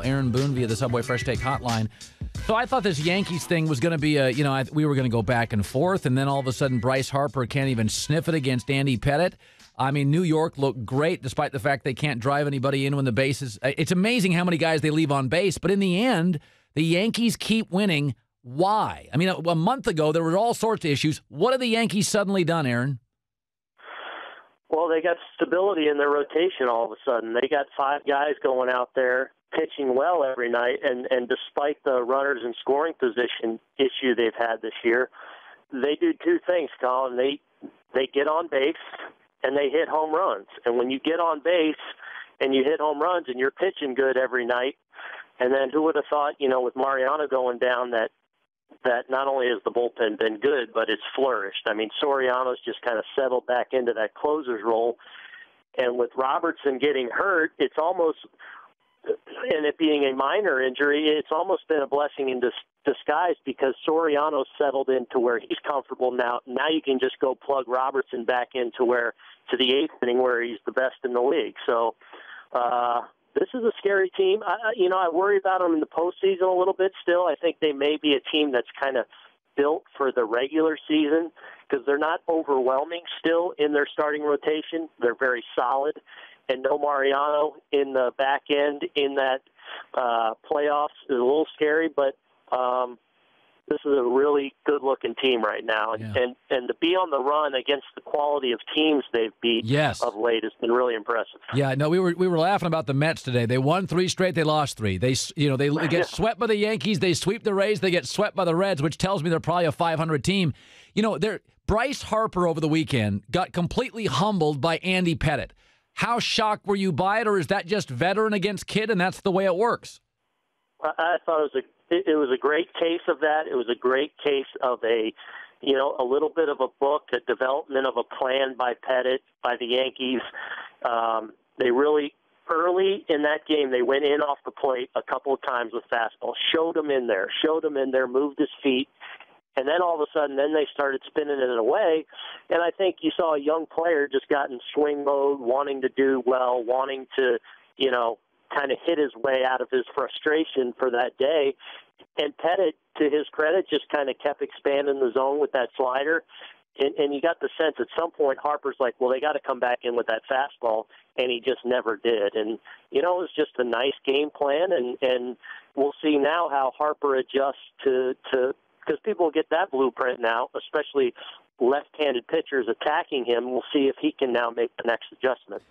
Aaron Boone via the Subway Fresh Take Hotline. So I thought this Yankees thing was going to be we were going to go back and forth, and then all of a sudden Bryce Harper can't even sniff it against Andy Pettitte. I mean, New York looked great despite the fact they can't drive anybody in when the bases. It's amazing how many guys they leave on base, but in the end, the Yankees keep winning. Why? I mean, a month ago, there were all sorts of issues. What have the Yankees suddenly done, Aaron? Well, they got stability in their rotation all of a sudden. They got 5 guys going out there pitching well every night, and despite the runners in scoring position issue they've had this year, they do 2 things, Colin. They get on base, and they hit home runs. And when you get on base and you hit home runs and you're pitching good every night, and then who would have thought, with Mariano going down, that not only has the bullpen been good, but it's flourished. I mean, Soriano's just kind of settled back into that closer's role. And with Robertson getting hurt, it's almost, and it being a minor injury, it's almost been a blessing in disguise because Soriano's settled into where he's comfortable now. Now you can just go plug Robertson back into to the 8th inning where he's the best in the league. So, this is a scary team. I worry about them in the postseason a little bit still. I think they may be a team that's kind of built for the regular season because they're not overwhelming still in their starting rotation. They're very solid. And no Mariano in the back end in that playoffs is a little scary, but this is a really good-looking team right now. Yeah. And to be on the run against the quality of teams they've beat of late has been really impressive. Yeah, no, we were laughing about the Mets today. They won 3 straight, they lost 3. They get swept by the Yankees, they sweep the Rays, they get swept by the Reds, which tells me they're probably a 500 team. Bryce Harper over the weekend got completely humbled by Andy Pettitte. How shocked were you by it, or is that just veteran against kid and that's the way it works? I thought it was a great case of that. It was a great case of a little bit of a book, a development of a plan by Pettitte, by the Yankees. They really, early in that game, they went in off the plate a couple of times with fastball, showed him in there, moved his feet, and then all of a sudden, then they started spinning it away. And I think you saw a young player just got in swing mode, wanting to do well, wanting to, kind of hit his way out of his frustration for that day. And Pettitte, to his credit, just kind of kept expanding the zone with that slider. And you got the sense at some point Harper's like, well, they got to come back in with that fastball, and he just never did. And, it was just a nice game plan, and we'll see now how Harper adjusts to because people get that blueprint now, especially left-handed pitchers attacking him. We'll see if he can now make the next adjustment.